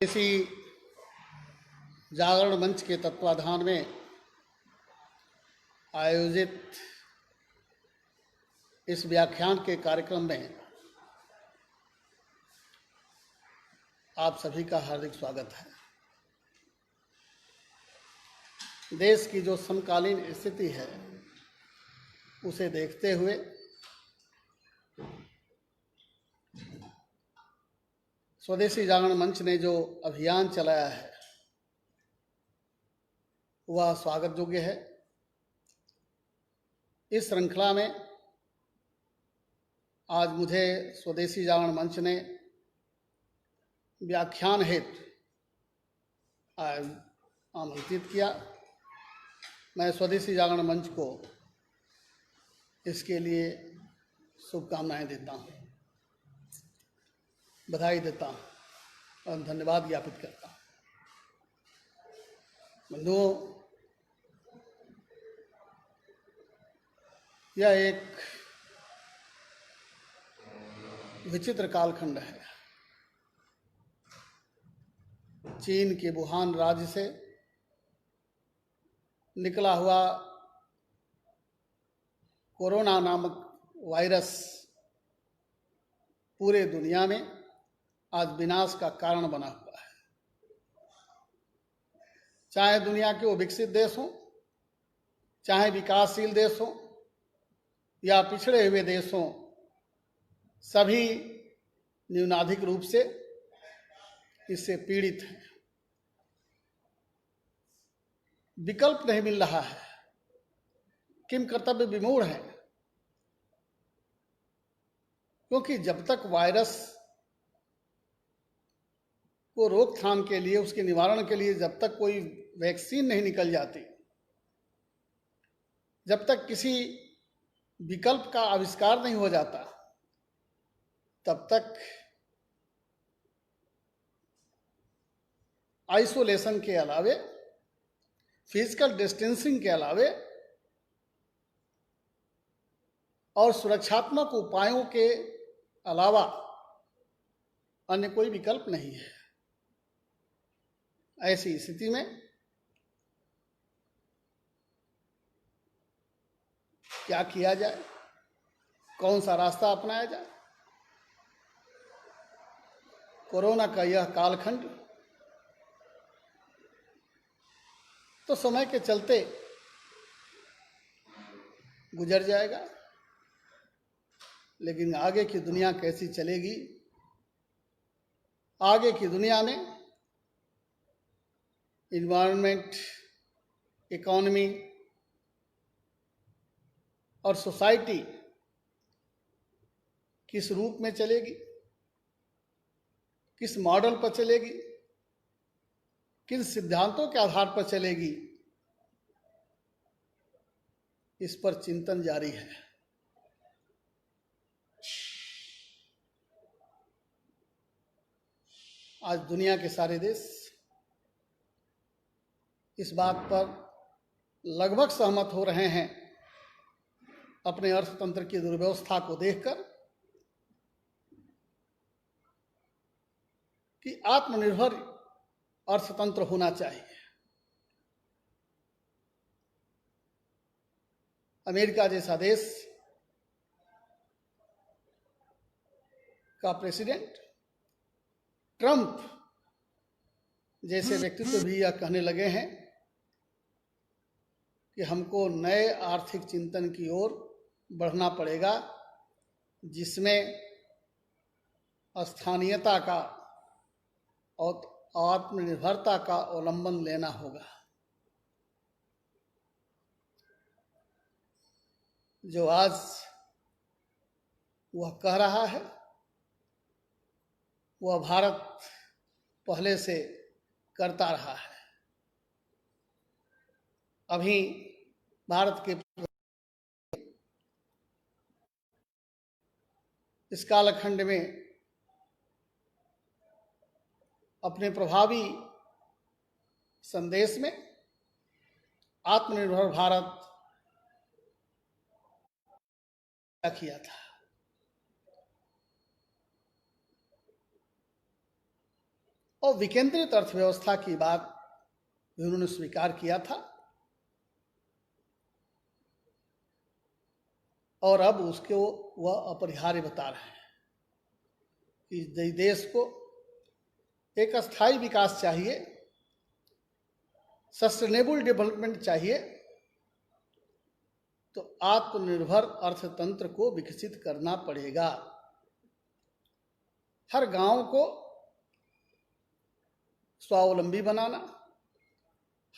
इसी जागरण मंच के तत्वाधान में आयोजित इस व्याख्यान के कार्यक्रम में आप सभी का हार्दिक स्वागत है। देश की जो समकालीन स्थिति है उसे देखते हुए स्वदेशी जागरण मंच ने जो अभियान चलाया है वह स्वागत योग्य है। इस श्रृंखला में आज मुझे स्वदेशी जागरण मंच ने व्याख्यान हेतु आमंत्रित किया। मैं स्वदेशी जागरण मंच को इसके लिए शुभकामनाएं देता हूँ, बधाई देता हूँ और धन्यवाद ज्ञापित करता हूँ। बंधुओं, यह एक विचित्र कालखंड है। चीन के वुहान राज्य से निकला हुआ कोरोना नामक वायरस पूरे दुनिया में आज विनाश का कारण बना हुआ है। चाहे दुनिया के वो विकसित देश हों, चाहे विकासशील देश हों या पिछड़े हुए देश हों, सभी न्यूनाधिक रूप से इससे पीड़ित हैं। विकल्प नहीं मिल रहा है, किम कर्तव्य विमूढ़ है, क्योंकि जब तक वायरस को रोकथाम के लिए, उसके निवारण के लिए जब तक कोई वैक्सीन नहीं निकल जाती, जब तक किसी विकल्प का आविष्कार नहीं हो जाता, तब तक आइसोलेशन के अलावे, फिजिकल डिस्टेंसिंग के अलावे और सुरक्षात्मक उपायों के अलावा अन्य कोई विकल्प नहीं है। ऐसी स्थिति में क्या किया जाए, कौन सा रास्ता अपनाया जाए? कोरोना का यह कालखंड तो समय के चलते गुजर जाएगा, लेकिन आगे की दुनिया कैसी चलेगी? आगे की दुनिया में इन्वायरमेंट, इकोनॉमी और सोसाइटी किस रूप में चलेगी, किस मॉडल पर चलेगी, किन सिद्धांतों के आधार पर चलेगी, इस पर चिंतन जारी है। आज दुनिया के सारे देश इस बात पर लगभग सहमत हो रहे हैं, अपने अर्थतंत्र की दुर्व्यवस्था को देखकर, कि आत्मनिर्भर अर्थतंत्र होना चाहिए। अमेरिका जैसा देश का प्रेसिडेंट ट्रंप जैसे व्यक्तित्व भी यह कहने लगे हैं कि हमको नए आर्थिक चिंतन की ओर बढ़ना पड़ेगा, जिसमें स्थानीयता का और आत्मनिर्भरता का अवलंबन लेना होगा। जो आज वह कह रहा है वह भारत पहले से करता रहा है। अभी भारत के इस कालखंड में अपने प्रभावी संदेश में आत्मनिर्भर भारत किया था। और विकेंद्रित अर्थव्यवस्था की बात उन्होंने स्वीकार किया था, और अब उसको वह अपरिहार्य बता रहे हैं कि देश को एक स्थायी विकास चाहिए, सस्टेनेबल डेवलपमेंट चाहिए, तो आत्मनिर्भर अर्थतंत्र को विकसित करना पड़ेगा। हर गांव को स्वावलंबी बनाना,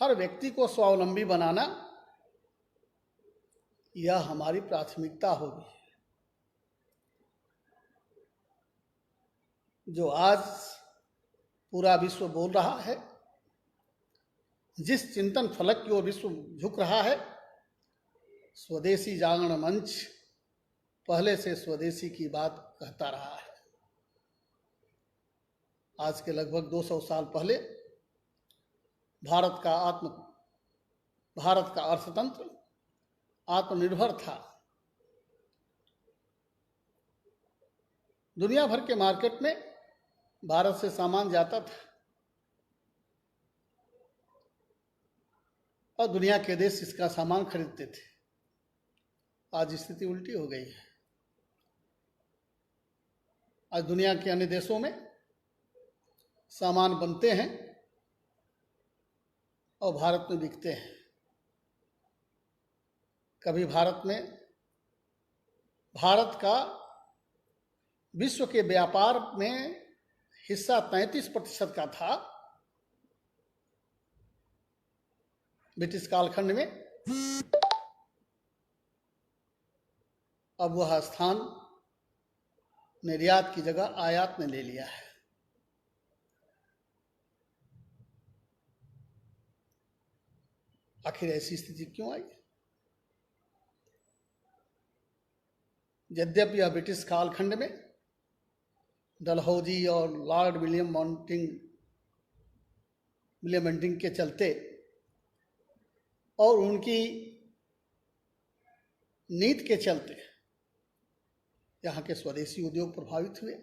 हर व्यक्ति को स्वावलंबी बनाना, यह हमारी प्राथमिकता होगी। जो आज पूरा विश्व बोल रहा है, जिस चिंतन फलक की ओर विश्व झुक रहा है, स्वदेशी जागरण मंच पहले से स्वदेशी की बात कहता रहा है। आज के लगभग 200 साल पहले भारत का अर्थतंत्र आत्मनिर्भर था। दुनिया भर के मार्केट में भारत से सामान जाता था और दुनिया के देश इसका सामान खरीदते थे। आज स्थिति उल्टी हो गई है। आज दुनिया के अन्य देशों में सामान बनते हैं और भारत में बिकते हैं। कभी भारत का विश्व के व्यापार में हिस्सा 33% का था ब्रिटिश कालखंड में। अब वह स्थान निर्यात की जगह आयात ने ले लिया है। आखिर ऐसी स्थिति क्यों आई? यद्यपि यह ब्रिटिश कालखंड में डलहौजी और लॉर्ड विलियम बेंटिंक के चलते और उनकी नीति के चलते यहाँ के स्वदेशी उद्योग प्रभावित हुए,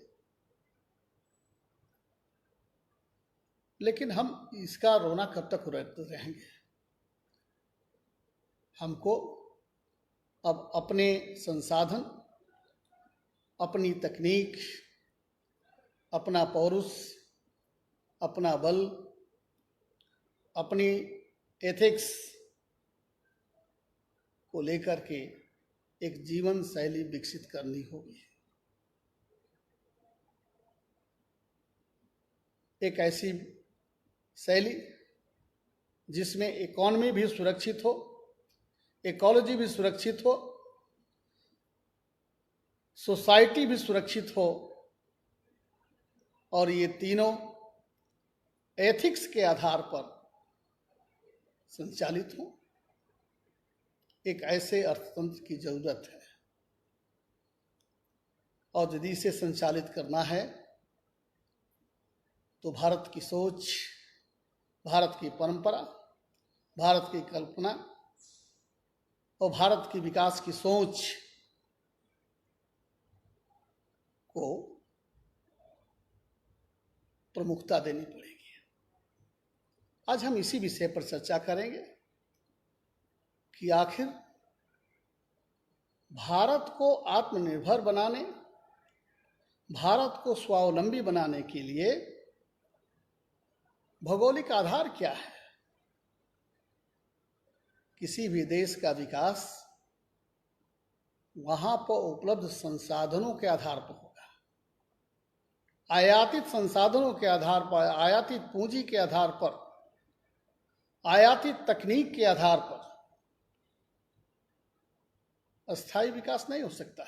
लेकिन हम इसका रोना कब तक रोते रहेंगे? हमको अब अपने संसाधन, अपनी तकनीक, अपना पौरुष, अपना बल, अपनी एथिक्स को लेकर के एक जीवन शैली विकसित करनी होगी। एक ऐसी शैली जिसमें इकोनॉमी भी सुरक्षित हो, इकोलॉजी भी सुरक्षित हो, सोसाइटी भी सुरक्षित हो, और ये तीनों एथिक्स के आधार पर संचालित हो। एक ऐसे अर्थतंत्र की जरूरत है, और यदि इसे संचालित करना है तो भारत की सोच, भारत की परंपरा, भारत की कल्पना और भारत की विकास की सोच को प्रमुखता देनी पड़ेगी। आज हम इसी विषय पर चर्चा करेंगे कि आखिर भारत को आत्मनिर्भर बनाने, भारत को स्वावलंबी बनाने के लिए भौगोलिक आधार क्या है। किसी भी देश का विकास वहां पर उपलब्ध संसाधनों के आधार पर होगा। आयातित संसाधनों के आधार पर, आयातित पूंजी के आधार पर, आयातित तकनीक के आधार पर अस्थायी विकास नहीं हो सकता।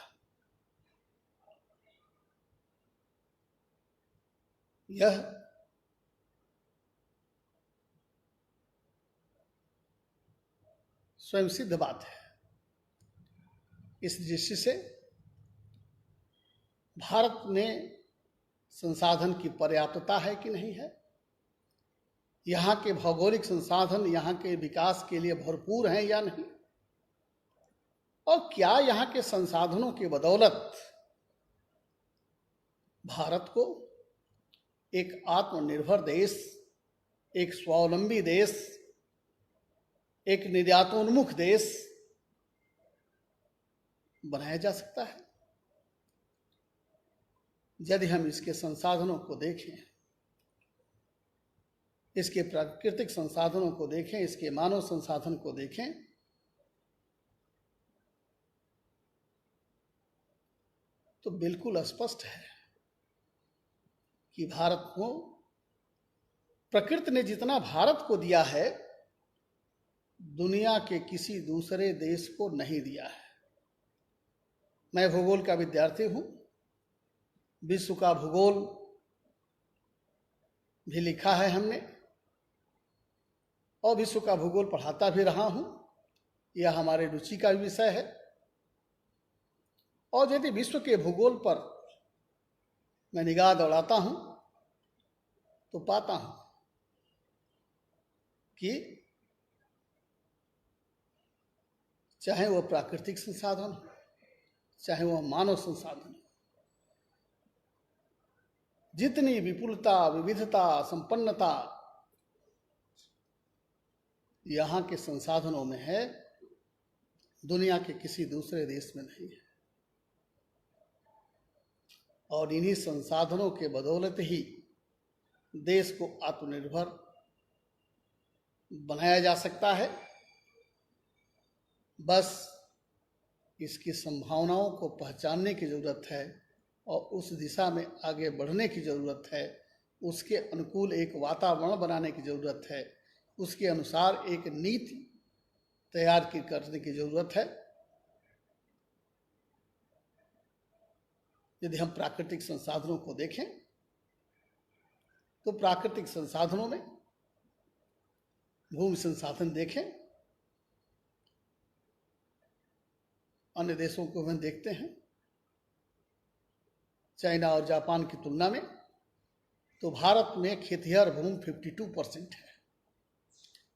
यह स्वयं सिद्ध बात है। इस दृष्टि से भारत में संसाधन की पर्याप्तता है कि नहीं है, यहाँ के भौगोलिक संसाधन यहाँ के विकास के लिए भरपूर हैं या नहीं, और क्या यहाँ के संसाधनों की बदौलत भारत को एक आत्मनिर्भर देश, एक स्वावलंबी देश, एक निर्यातोन्मुख देश बनाया जा सकता है यदि हम इसके संसाधनों को देखें, इसके प्राकृतिक संसाधनों को देखें, इसके मानव संसाधन को देखें, तो बिल्कुल स्पष्ट है कि भारत को, प्रकृति ने जितना भारत को दिया है दुनिया के किसी दूसरे देश को नहीं दिया है। मैं भूगोल का विद्यार्थी हूं, विश्व का भूगोल भी लिखा है हमने और विश्व का भूगोल पढ़ाता भी रहा हूं। यह हमारे रुचि का विषय है और यदि विश्व के भूगोल पर मैं निगाह दौड़ाता हूं तो पाता हूं कि चाहे वह प्राकृतिक संसाधन हो, चाहे वह मानव संसाधन हो, जितनी विपुलता, विविधता, संपन्नता यहाँ के संसाधनों में है, दुनिया के किसी दूसरे देश में नहीं है। और इन्हीं संसाधनों के बदौलत ही देश को आत्मनिर्भर बनाया जा सकता है। बस इसकी संभावनाओं को पहचानने की जरूरत है और उस दिशा में आगे बढ़ने की जरूरत है। उसके अनुकूल एक वातावरण बनाने की जरूरत है, उसके अनुसार एक नीति तैयार करने की जरूरत है। यदि हम प्राकृतिक संसाधनों को देखें तो प्राकृतिक संसाधनों में भूमि संसाधन देखें, अन्य देशों को हम देखते हैं चाइना और जापान की तुलना में, तो भारत में खेतिहर भूमि 52% है।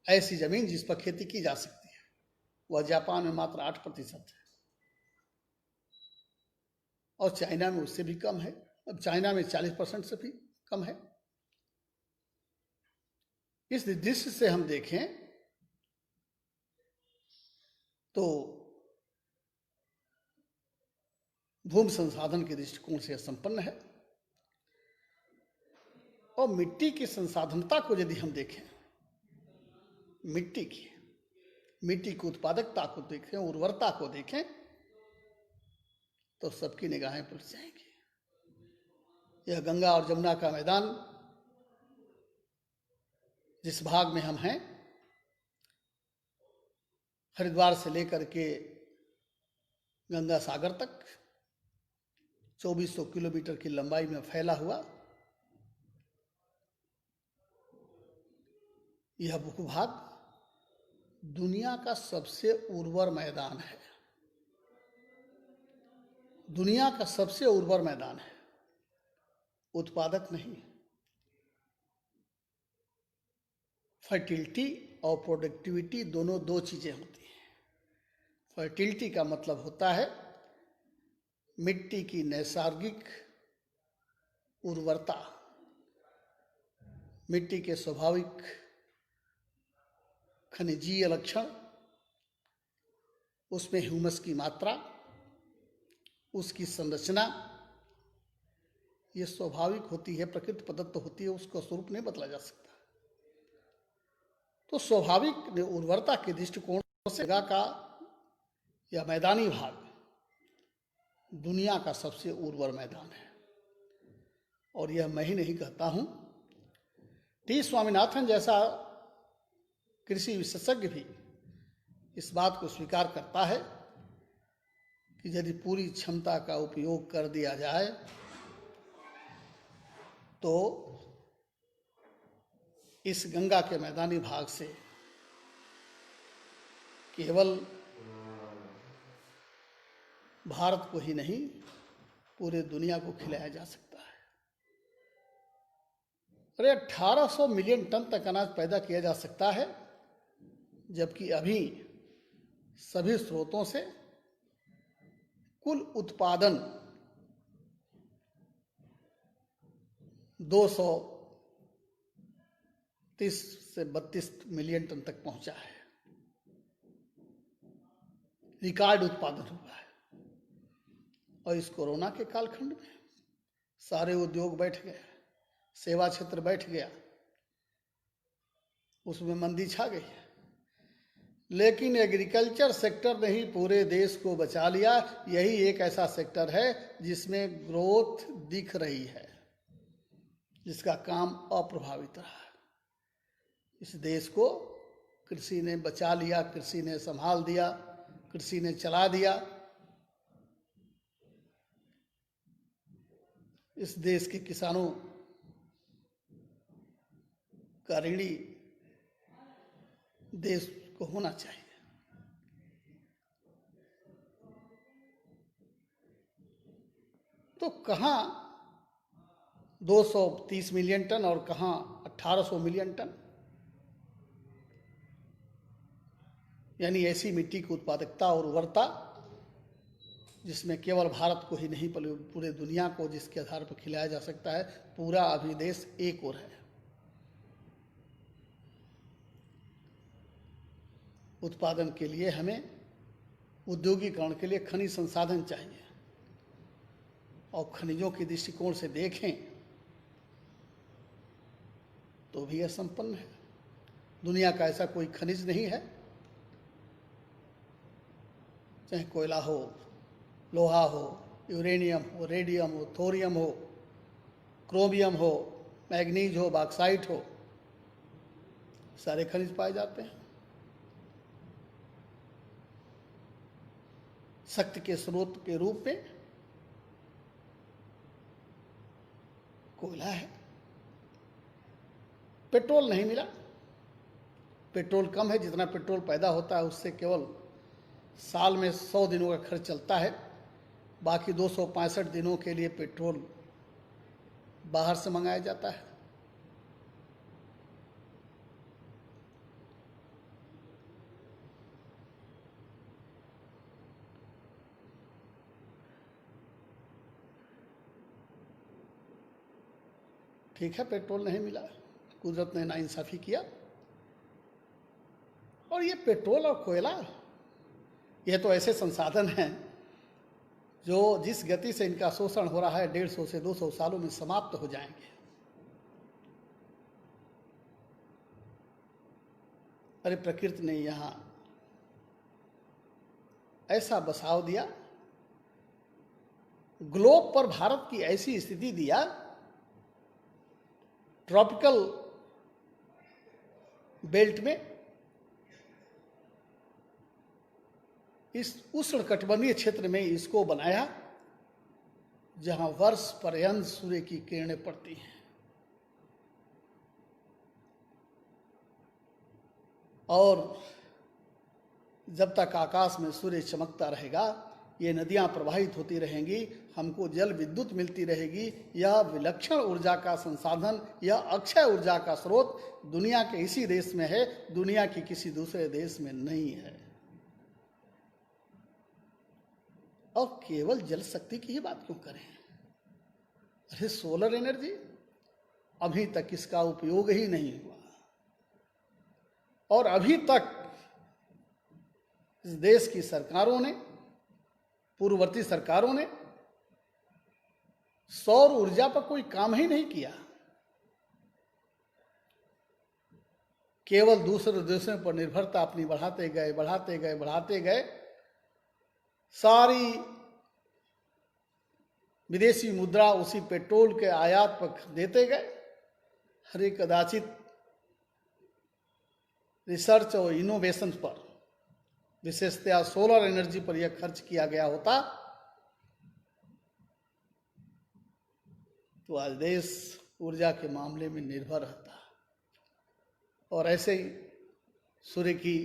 ऐसी जमीन जिस पर खेती की जा सकती है, वह जापान में मात्र 8% है और चाइना में उससे भी कम है। अब चाइना में 40% से भी कम है। इस दृष्टि से हम देखें तो भूमि संसाधन के दृष्टिकोण से संपन्न है। और मिट्टी की संसाधनता को यदि हम देखें, मिट्टी की उत्पादकता को देखें, उर्वरता को देखें, तो सबकी निगाहें पड़ जाएंगी। यह गंगा और जमुना का मैदान जिस भाग में हम हैं, हरिद्वार से लेकर के गंगा सागर तक 2400 किलोमीटर की लंबाई में फैला हुआ यह भूभाग दुनिया का सबसे उर्वर मैदान है। दुनिया का सबसे उर्वर मैदान है, उत्पादक नहीं। फर्टिलिटी और प्रोडक्टिविटी दोनों दो चीजें होती हैं। फर्टिलिटी का मतलब होता है मिट्टी की नैसर्गिक उर्वरता, मिट्टी के स्वाभाविक खनिजीय लक्षण, उसमें ह्यूमस की मात्रा, उसकी संरचना, ये स्वाभाविक होती है, प्रकृति प्रदत्त होती है, उसका स्वरूप नहीं बदला जा सकता। तो स्वाभाविक उर्वरता के दृष्टिकोण से जगह का या मैदानी भाग दुनिया का सबसे उर्वर मैदान है। और यह मैं ही नहीं कहता हूं, टी स्वामीनाथन जैसा कृषि विशेषज्ञ भी इस बात को स्वीकार करता है कि यदि पूरी क्षमता का उपयोग कर दिया जाए तो इस गंगा के मैदानी भाग से केवल भारत को ही नहीं, पूरे दुनिया को खिलाया जा सकता है। अरे 1800 मिलियन टन तक अनाज पैदा किया जा सकता है, जबकि अभी सभी स्रोतों से कुल उत्पादन 230 से 32 मिलियन टन तक पहुंचा है। रिकॉर्ड उत्पादन हुआ है। और इस कोरोना के कालखंड में सारे उद्योग बैठ गए, सेवा क्षेत्र बैठ गया, उसमें मंदी छा गई। लेकिन एग्रीकल्चर सेक्टर ने ही पूरे देश को बचा लिया। यही एक ऐसा सेक्टर है जिसमें ग्रोथ दिख रही है, जिसका काम अप्रभावित रहा। इस देश को कृषि ने बचा लिया, कृषि ने संभाल दिया, कृषि ने चला दिया। इस देश के किसानों का ऋणी देश को होना चाहिए। तो कहाँ 230 मिलियन टन और कहाँ 1800 मिलियन टन, यानी ऐसी मिट्टी की उत्पादकता और उर्वरता जिसमें केवल भारत को ही नहीं पूरे दुनिया को जिसके आधार पर खिलाया जा सकता है। पूरा अभी देश एक ओर है। उत्पादन के लिए हमें औद्योगिकरण के लिए खनिज संसाधन चाहिए, और खनिजों के दृष्टिकोण से देखें तो भी यह संपन्न है। दुनिया का ऐसा कोई खनिज नहीं है, चाहे कोयला हो, लोहा हो, यूरेनियम हो, रेडियम हो, थोरियम हो, क्रोमियम हो, मैग्नीज हो, बॉक्साइट हो, सारे खनिज पाए जाते हैं। शक्ति के स्रोत के रूप में कोयला है। पेट्रोल नहीं मिला। पेट्रोल कम है। जितना पेट्रोल पैदा होता है उससे केवल साल में 100 दिनों का खर्च चलता है। बाकी 265 दिनों के लिए पेट्रोल बाहर से मंगाया जाता है। ठीक है, पेट्रोल नहीं मिला, कुदरत ने नाइंसाफी किया। और ये पेट्रोल और कोयला, ये तो ऐसे संसाधन हैं जो जिस गति से इनका शोषण हो रहा है 150 से 200 सालों में समाप्त हो जाएंगे। अरे प्रकृति ने यहाँ ऐसा बसाव दिया, ग्लोब पर भारत की ऐसी स्थिति दिया, ट्रॉपिकल बेल्ट में, इस उष्णकटिबंधीय क्षेत्र में इसको बनाया जहां वर्ष पर्यंत सूर्य की किरणें पड़ती हैं। और जब तक आकाश में सूर्य चमकता रहेगा, ये नदियां प्रवाहित होती रहेंगी, हमको जल विद्युत मिलती रहेगी। यह विलक्षण ऊर्जा का संसाधन, यह अक्षय ऊर्जा का स्रोत दुनिया के इसी देश में है, दुनिया की किसी दूसरे देश में नहीं है। और केवल जल शक्ति की ही बात क्यों करें? अरे सोलर एनर्जी, अभी तक इसका उपयोग ही नहीं हुआ। और अभी तक इस देश की सरकारों ने, पूर्ववर्ती सरकारों ने सौर ऊर्जा पर कोई काम ही नहीं किया। केवल दूसरे देशों पर निर्भरता अपनी बढ़ाते गए, बढ़ाते गए, बढ़ाते गए। सारी विदेशी मुद्रा उसी पेट्रोल के आयात पर देते गए। हरे कदाचित रिसर्च और इनोवेशन पर, विशेषतया सोलर एनर्जी पर यह खर्च किया गया होता तो आज देश ऊर्जा के मामले में निर्भर रहता। और ऐसे ही सूर्य की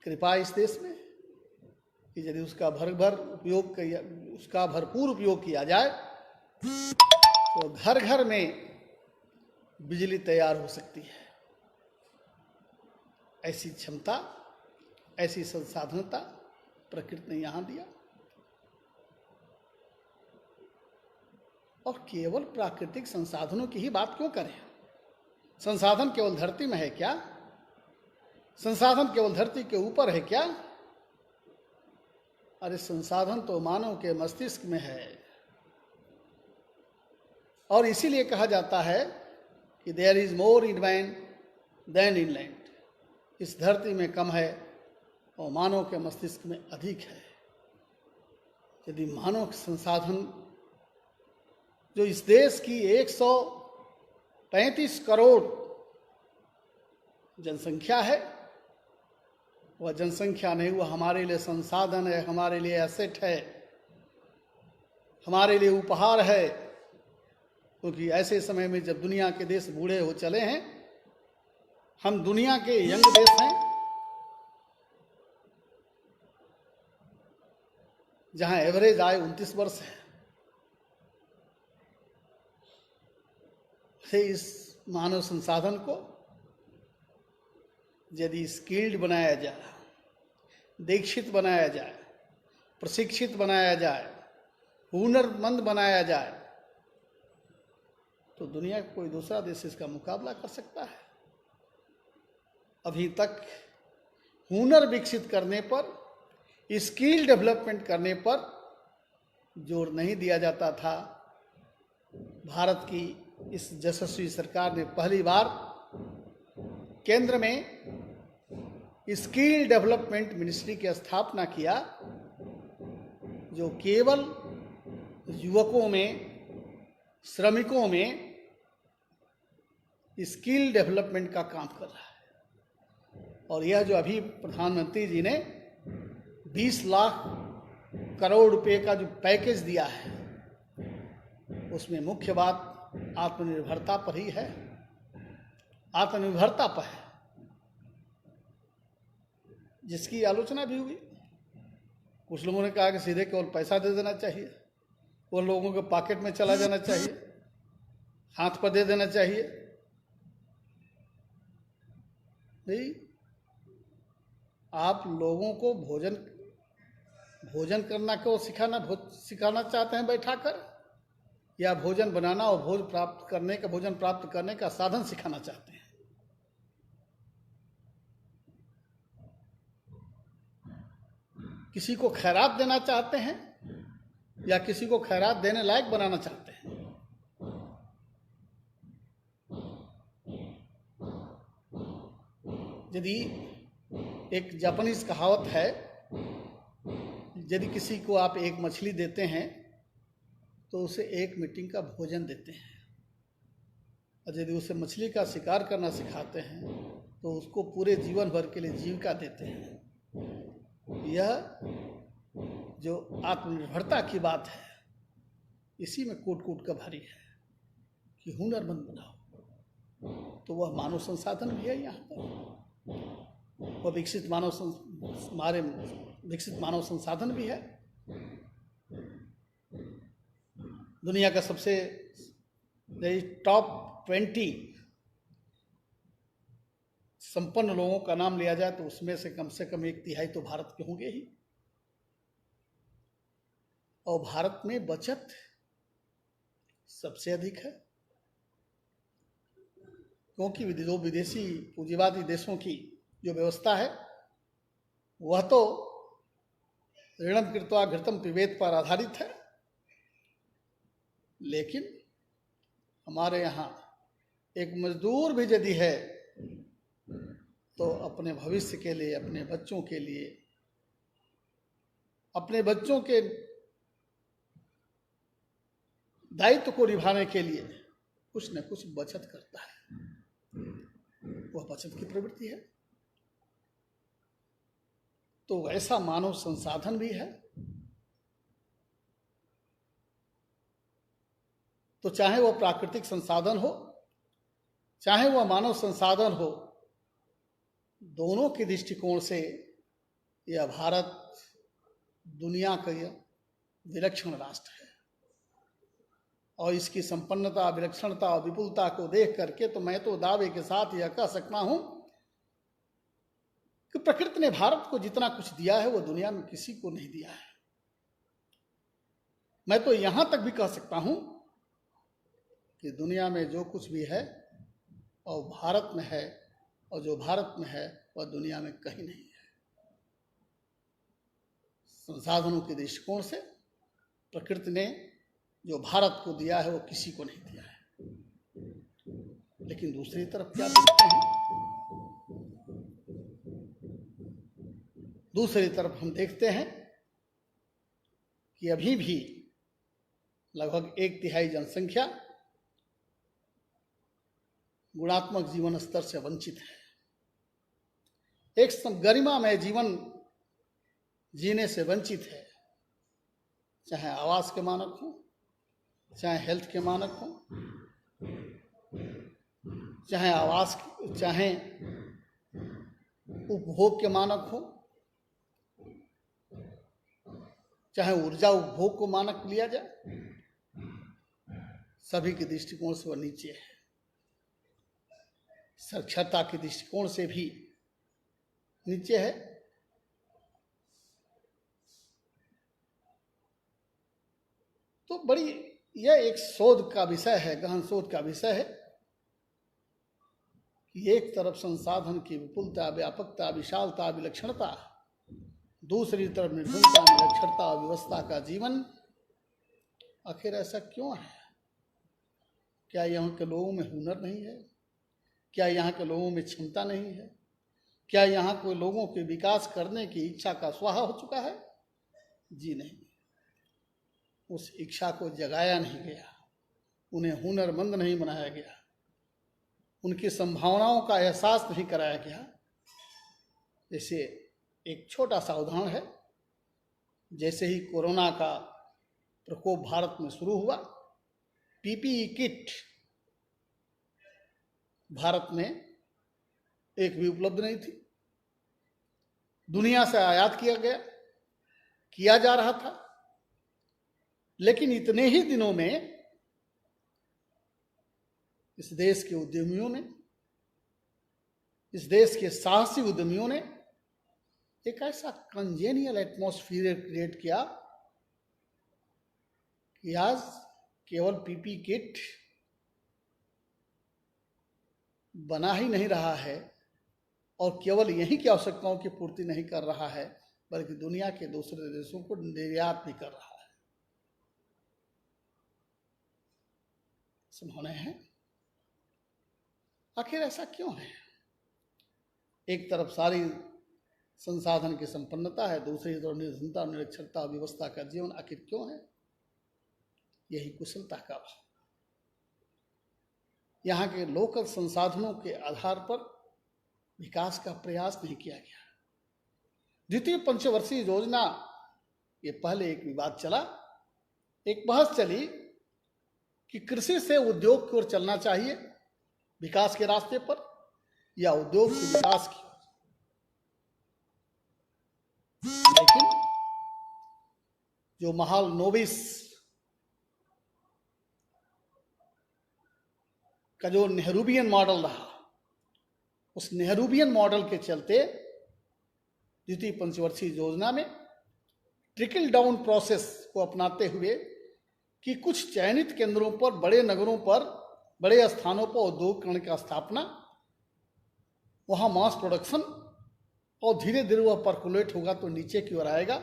कृपा इस देश में कि यदि उसका भरपूर उपयोग किया जाए तो घर घर में बिजली तैयार हो सकती है। ऐसी क्षमता, ऐसी संसाधनता प्रकृति ने यहां दिया। और केवल प्राकृतिक संसाधनों की ही बात क्यों करें? संसाधन केवल धरती में है क्या? संसाधन केवल धरती के ऊपर है क्या? अरे संसाधन तो मानव के मस्तिष्क में है। और इसीलिए कहा जाता है कि there is more in man than in land. इस धरती में कम है और मानव के मस्तिष्क में अधिक है। यदि मानव संसाधन जो इस देश की 135 करोड़ जनसंख्या है, वह जनसंख्या नहीं, वह हमारे लिए संसाधन है, हमारे लिए एसेट है, हमारे लिए उपहार है। क्योंकि ऐसे समय में जब दुनिया के देश बूढ़े हो चले हैं, हम दुनिया के यंग देश हैं, जहां एवरेज आयु 29 वर्ष है। इस मानव संसाधन को यदि स्किल्ड बनाया जाए, दीक्षित बनाया जाए, प्रशिक्षित बनाया जाए, हुनरमंद बनाया जाए, तो दुनिया का कोई दूसरा देश इसका मुकाबला कर सकता है। अभी तक हुनर विकसित करने पर, स्किल डेवलपमेंट करने पर जोर नहीं दिया जाता था। भारत की इस यशस्वी सरकार ने पहली बार केंद्र में स्किल डेवलपमेंट मिनिस्ट्री की स्थापना किया, जो केवल युवकों में, श्रमिकों में स्किल डेवलपमेंट का काम कर रहा है। और यह जो अभी प्रधानमंत्री जी ने 20 लाख करोड़ रुपए का जो पैकेज दिया है, उसमें मुख्य बात आत्मनिर्भरता पर ही है। आत्मनिर्भरता पर है, जिसकी आलोचना भी हुई। कुछ लोगों ने कहा कि सीधे केवल पैसा दे देना चाहिए, वो लोगों के पॉकेट में चला जाना चाहिए, हाथ पर दे देना चाहिए। नहीं, आप लोगों को भोजन करना क्यों सिखाना चाहते हैं बैठाकर, या भोजन बनाना और भोजन प्राप्त करने का साधन सिखाना चाहते हैं? किसी को खैरात देना चाहते हैं या किसी को खैरात देने लायक बनाना चाहते हैं? यदि एक जापानीज कहावत है, यदि किसी को आप एक मछली देते हैं तो उसे एक मीटिंग का भोजन देते हैं, और यदि उसे मछली का शिकार करना सिखाते हैं तो उसको पूरे जीवन भर के लिए जीविका देते हैं। यह जो आत्मनिर्भरता की बात है, इसी में कूट कूट का भरी है कि हुनरमंद बनाओ। तो वह मानव संसाधन भी है यहाँ पर, वह विकसित मानव संसाधन भी है। दुनिया का सबसे टॉप 20 संपन्न लोगों का नाम लिया जाए तो उसमें से कम 1/3 तो भारत के होंगे ही। और भारत में बचत सबसे अधिक है, क्योंकि विदेशी पूंजीवादी देशों की जो व्यवस्था है वह तो ऋणम कृत्वा घृतम पिबेत पर आधारित है। लेकिन हमारे यहाँ एक मजदूर भी यदि है तो अपने भविष्य के लिए, अपने बच्चों के लिए, अपने बच्चों के दायित्व को निभाने के लिए कुछ न कुछ बचत करता है। वह बचत की प्रवृत्ति है। तो वैसा मानव संसाधन भी है। तो चाहे वह प्राकृतिक संसाधन हो, चाहे वह मानव संसाधन हो, दोनों के दृष्टिकोण से यह भारत दुनिया का विलक्षण राष्ट्र है। और इसकी संपन्नता, विलक्षणता और विपुलता को देख करके तो मैं तो दावे के साथ यह कह सकता हूं कि प्रकृति ने भारत को जितना कुछ दिया है वह दुनिया में किसी को नहीं दिया है। मैं तो यहां तक भी कह सकता हूं कि दुनिया में जो कुछ भी है और भारत में है, और जो भारत में है वह दुनिया में कहीं नहीं है। संसाधनों के दृष्टिकोण से प्रकृति ने जो भारत को दिया है वो किसी को नहीं दिया है। लेकिन दूसरी तरफ क्या देखते हैं, दूसरी तरफ हम देखते हैं कि अभी भी लगभग 1/3 जनसंख्या गुणात्मक जीवन स्तर से वंचित है। एक गरिमामय जीवन जीने से वंचित है, चाहे आवास के मानक हो, चाहे हेल्थ के मानक हो, चाहे उपभोग के मानक हो, चाहे ऊर्जा उपभोग को मानक लिया जाए, सभी के दृष्टिकोण से वह नीचे है। साक्षरता के दृष्टिकोण से भी नीचे है। तो बड़ी यह एक शोध का विषय है, गहन शोध का विषय है कि एक तरफ संसाधन की विपुलता, व्यापकता, विशालता, विलक्षणता, दूसरी तरफ निर्धनता, निरक्षरता और व्यवस्था का जीवन। आखिर ऐसा क्यों है? क्या यहाँ के लोगों में हुनर नहीं है? क्या यहाँ के लोगों में क्षमता नहीं है? क्या यहाँ के लोगों के विकास करने की इच्छा का स्वाहा हो चुका है? जी नहीं, उस इच्छा को जगाया नहीं गया, उन्हें हुनरमंद नहीं बनाया गया, उनकी संभावनाओं का एहसास नहीं कराया गया। जैसे एक छोटा सा उदाहरण है, जैसे ही कोरोना का प्रकोप भारत में शुरू हुआ, पीपीई किट भारत में एक भी उपलब्ध नहीं थी। दुनिया से आयात किया जा रहा था, लेकिन इतने ही दिनों में इस देश के उद्यमियों ने, इस देश के साहसी उद्यमियों ने एक ऐसा कंजेनियल एटमॉस्फेयर क्रिएट किया कि आज केवल पीपी किट बना ही नहीं रहा है और केवल यही की आवश्यकताओं की पूर्ति नहीं कर रहा है, बल्कि दुनिया के दूसरे देशों को निर्यात भी कर रहा है। संभावनाएं हैं। आखिर ऐसा क्यों है? एक तरफ सारी संसाधन की संपन्नता है, दूसरी तरफ निर्धनता, निरक्षरता, व्यवस्था का जीवन। आखिर क्यों है? यही कुशलता का अभाव। यहाँ के लोकल संसाधनों के आधार पर विकास का प्रयास नहीं किया गया। द्वितीय पंचवर्षीय योजना, ये पहले एक विवाद चला, एक बहस चली कि कृषि से उद्योग की ओर चलना चाहिए विकास के रास्ते पर, या उद्योग के विकास की ओर। लेकिन जो महालनोबिस का जो नेहरूवियन मॉडल रहा, उस नेहरूवियन मॉडल के चलते द्वितीय पंचवर्षीय योजना में ट्रिकल डाउन प्रोसेस को अपनाते हुए कि कुछ चयनित केंद्रों पर, बड़े नगरों पर, बड़े स्थानों पर औद्योगिकरण का स्थापना, वहां मास प्रोडक्शन, और धीरे धीरे वह पर्कुलेट होगा तो नीचे की ओर आएगा।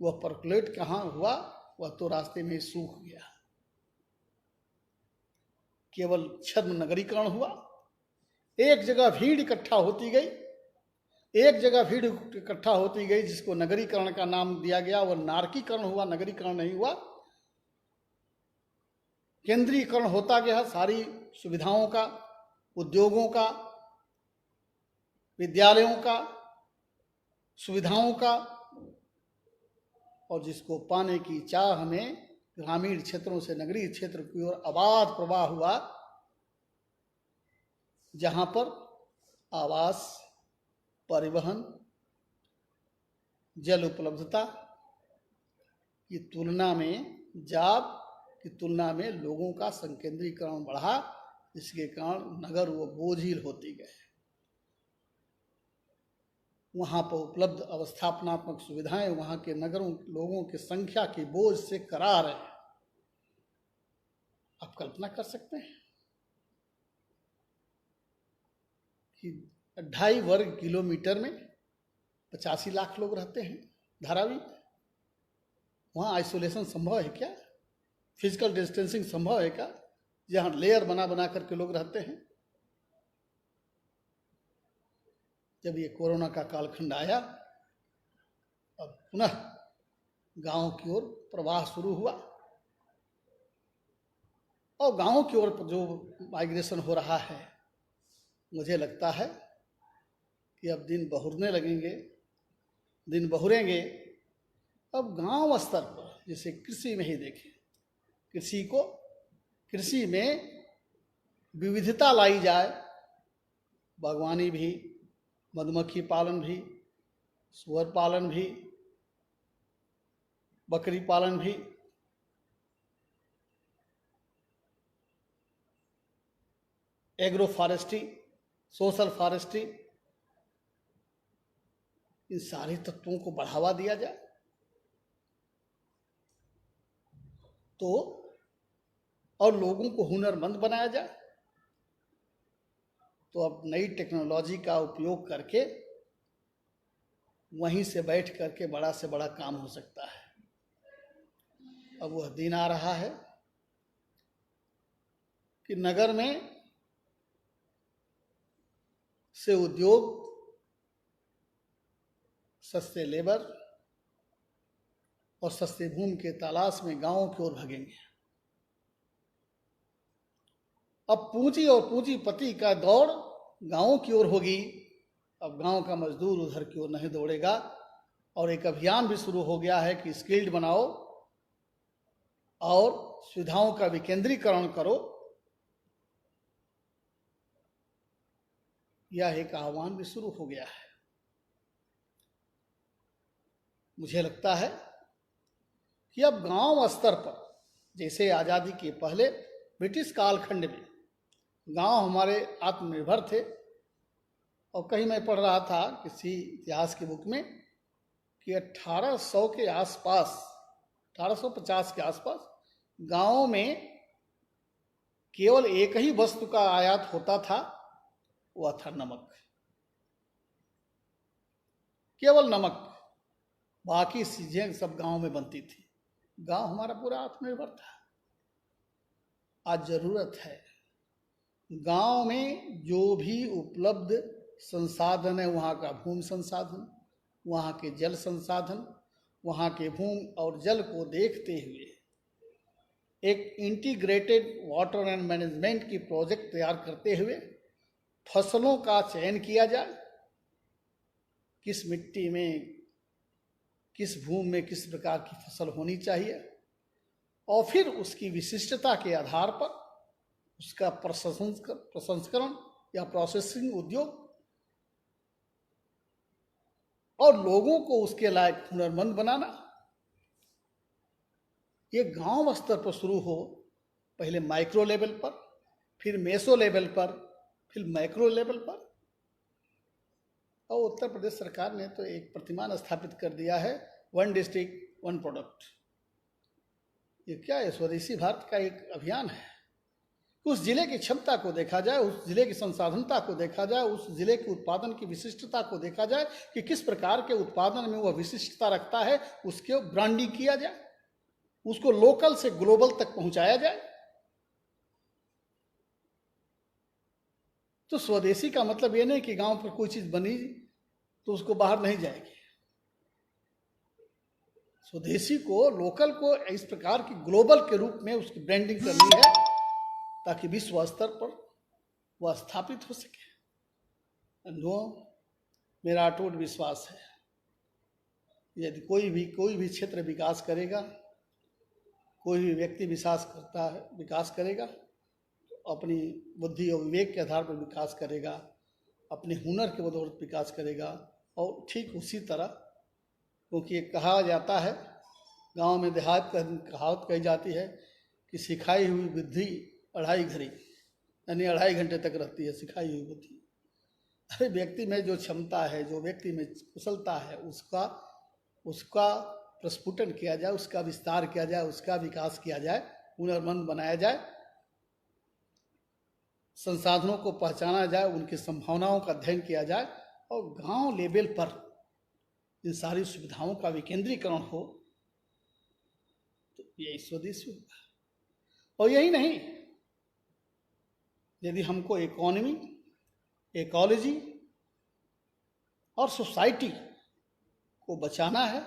वह पर्कुलेट कहाँ हुआ? वह तो रास्ते में सूख गया। केवल छद्म नगरीकरण हुआ। एक जगह भीड़ इकट्ठा होती गई, जिसको नगरीकरण का नाम दिया गया, वह नारकीकरण हुआ, नगरीकरण नहीं हुआ। केंद्रीकरण होता गया सारी सुविधाओं का, उद्योगों का, विद्यालयों का, सुविधाओं का, और जिसको पाने की चाह में ग्रामीण क्षेत्रों से नगरीय क्षेत्र की ओर अबाध प्रवाह हुआ, जहां पर आवास, परिवहन, जल उपलब्धता की तुलना में, जॉब की तुलना में लोगों का संकेंद्रीकरण बढ़ा, जिसके कारण नगर वो बोझिल होती गए। वहाँ पर उपलब्ध अवस्थापनात्मक सुविधाएं वहाँ के नगरों लोगों की संख्या की बोझ से करार है। आप कल्पना कर सकते हैं कि 2.5 वर्ग किलोमीटर में 85 लाख लोग रहते हैं धारावी। वहाँ आइसोलेशन संभव है क्या? फिजिकल डिस्टेंसिंग संभव है क्या? जहाँ लेयर बना बना करके लोग रहते हैं। जब ये कोरोना का कालखंड आया, अब पुनः गांव की ओर प्रवाह शुरू हुआ, और गांव की ओर जो माइग्रेशन हो रहा है, मुझे लगता है कि अब दिन बहुरने लगेंगे, दिन बहुरेंगे। अब गांव स्तर पर, जैसे कृषि में ही देखें, कृषि में विविधता लाई जाए, बागवानी भी, मधुमक्खी पालन भी, सुअर पालन भी, बकरी पालन भी, एग्रो फॉरेस्ट्री, सोशल फॉरेस्ट्री, इन सारे तत्वों को बढ़ावा दिया जाए तो, और लोगों को हुनरमंद बनाया जाए तो अब नई टेक्नोलॉजी का उपयोग करके वहीं से बैठ करके बड़ा से बड़ा काम हो सकता है। अब वह दिन आ रहा है कि नगर में से उद्योग सस्ते लेबर और सस्ते भूमि के तलाश में गांवों की ओर भागेंगे। अब पूंजी और पूंजीपति का दौड़ गांवों की ओर होगी। अब गांव का मजदूर उधर की ओर नहीं दौड़ेगा, और एक अभियान भी शुरू हो गया है कि स्किल्ड बनाओ और सुविधाओं का विकेंद्रीकरण करो। यह एक आह्वान भी शुरू हो गया है। मुझे लगता है कि अब गांव स्तर पर, जैसे आज़ादी के पहले ब्रिटिश कालखंड में गांव हमारे आत्मनिर्भर थे, और कहीं मैं पढ़ रहा था किसी इतिहास की बुक में कि 1800 के आसपास, 1850 के आसपास गांवों में केवल एक ही वस्तु का आयात होता था, वह था नमक। केवल नमक, बाकी चीजें सब गांव में बनती थी। गांव हमारा पूरा आत्मनिर्भर था। आज जरूरत है गांव में जो भी उपलब्ध संसाधन है, वहाँ का भूमि संसाधन, वहाँ के जल संसाधन, वहाँ के भूमि और जल को देखते हुए एक इंटीग्रेटेड वाटर एंड मैनेजमेंट की प्रोजेक्ट तैयार करते हुए फसलों का चयन किया जाए। किस मिट्टी में, किस भूमि में किस प्रकार की फसल होनी चाहिए, और फिर उसकी विशिष्टता के आधार पर उसका प्रसंस्करण या प्रोसेसिंग उद्योग, और लोगों को उसके लायक हुनरमंद बनाना। ये गांव स्तर पर शुरू हो, पहले माइक्रो लेवल पर, फिर मेसो लेवल पर, फिर मैक्रो लेवल पर। और उत्तर प्रदेश सरकार ने तो एक प्रतिमान स्थापित कर दिया है, 1 डिस्ट्रिक्ट 1 प्रोडक्ट। ये क्या है? स्वदेशी भारत का एक अभियान है। उस जिले की क्षमता को देखा जाए, उस जिले की संसाधनता को देखा जाए, उस जिले के उत्पादन की विशिष्टता को देखा जाए कि किस प्रकार के उत्पादन में वह विशिष्टता रखता है, उसके ब्रांडिंग किया जाए, उसको लोकल से ग्लोबल तक पहुंचाया जाए। तो स्वदेशी का मतलब ये नहीं कि गांव पर कोई चीज बनी तो उसको बाहर नहीं जाएगी। स्वदेशी को, लोकल को इस प्रकार की ग्लोबल के रूप में उसकी ब्रांडिंग करनी है ताकि विश्व स्तर पर वह स्थापित हो सके। मेरा अटूट विश्वास है, यदि कोई भी क्षेत्र विकास करेगा, कोई भी व्यक्ति विकास करेगा तो अपनी बुद्धि और विवेक के आधार पर विकास करेगा, अपने हुनर के बदौलत विकास करेगा। और ठीक उसी तरह, क्योंकि ये कहा जाता है, गांव में कहावत कही जाती है कि सिखाई हुई बुद्धि 2.5 घड़ी, यानी 2.5 घंटे तक रहती है सिखाई हुई बुद्धि। अरे व्यक्ति में जो क्षमता है, जो व्यक्ति में कुशलता है, उसका प्रस्फुटन किया जाए, उसका विस्तार किया जाए, उसका विकास किया जाए, हुनरमंद बनाया जाए, संसाधनों को पहचाना जाए, उनकी संभावनाओं का अध्ययन किया जाए और गांव लेवल पर इन सारी सुविधाओं का विकेंद्रीकरण हो, तो यही स्वदेशी होगा। और यही नहीं, यदि हमको इकोनॉमी, इकोलॉजी और सोसाइटी को बचाना है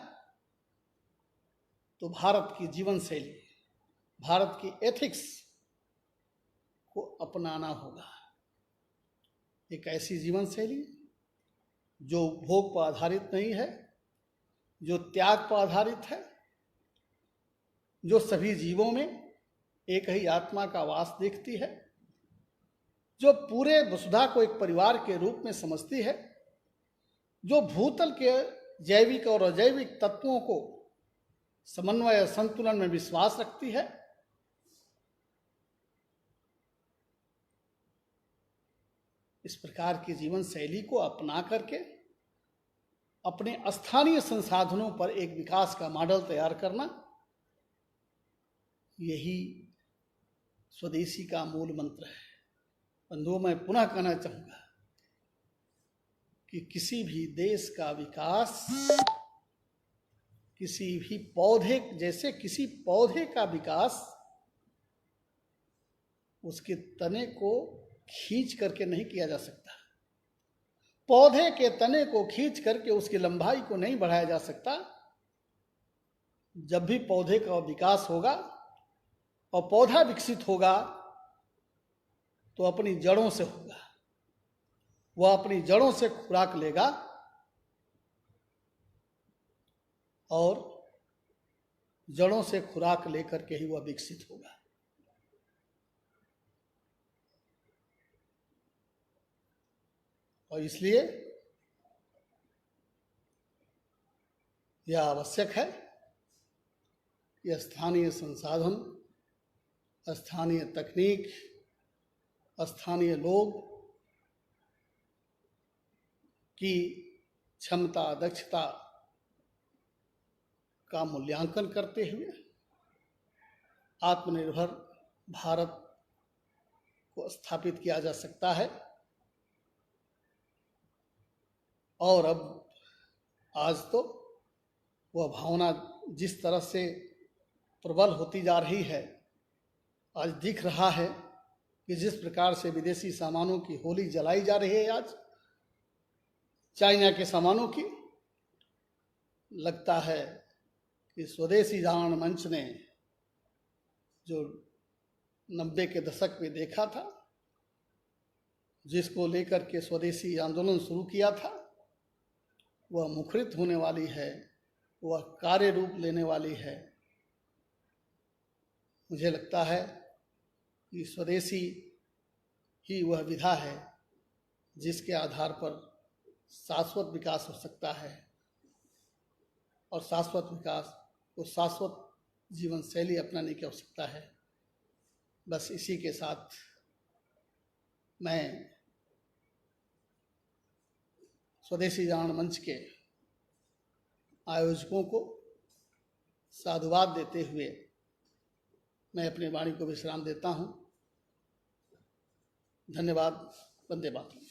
तो भारत की जीवन शैली, भारत की एथिक्स को अपनाना होगा। एक ऐसी जीवन शैली जो भोग पर आधारित नहीं है, जो त्याग पर आधारित है, जो सभी जीवों में एक ही आत्मा का वास देखती है, जो पूरे वसुधा को एक परिवार के रूप में समझती है, जो भूतल के जैविक और अजैविक तत्वों को समन्वय संतुलन में विश्वास रखती है। इस प्रकार की जीवन शैली को अपना करके अपने स्थानीय संसाधनों पर एक विकास का मॉडल तैयार करना, यही स्वदेशी का मूल मंत्र है। बंधुओं, मैं पुनः कहना चाहूंगा कि किसी भी देश का विकास किसी भी पौधे, जैसे किसी पौधे का विकास उसके तने को खींच करके नहीं किया जा सकता। पौधे के तने को खींच करके उसकी लंबाई को नहीं बढ़ाया जा सकता। जब भी पौधे का विकास होगा और पौधा विकसित होगा तो अपनी जड़ों से होगा। वह अपनी जड़ों से खुराक लेगा और जड़ों से खुराक लेकर के ही वह विकसित होगा। और इसलिए यह आवश्यक है कि स्थानीय संसाधन, स्थानीय तकनीक, स्थानीय लोग की क्षमता, दक्षता का मूल्यांकन करते हुए आत्मनिर्भर भारत को स्थापित किया जा सकता है। और अब आज तो वह भावना जिस तरह से प्रबल होती जा रही है, आज दिख रहा है कि जिस प्रकार से विदेशी सामानों की होली जलाई जा रही है, आज चाइना के सामानों की, लगता है कि स्वदेशी जागरण मंच ने जो 90 के दशक में देखा था, जिसको लेकर के स्वदेशी आंदोलन शुरू किया था, वह मुखरित होने वाली है, वह कार्य रूप लेने वाली है। मुझे लगता है कि स्वदेशी ही वह विधा है जिसके आधार पर शाश्वत विकास हो सकता है। और शाश्वत विकास को शाश्वत जीवन शैली अपनाने की आवश्यकता है। बस इसी के साथ मैं स्वदेशी जागरण मंच के आयोजकों को साधुवाद देते हुए मैं अपनी वाणी को विश्राम देता हूँ। धन्यवाद। वंदे मातरम।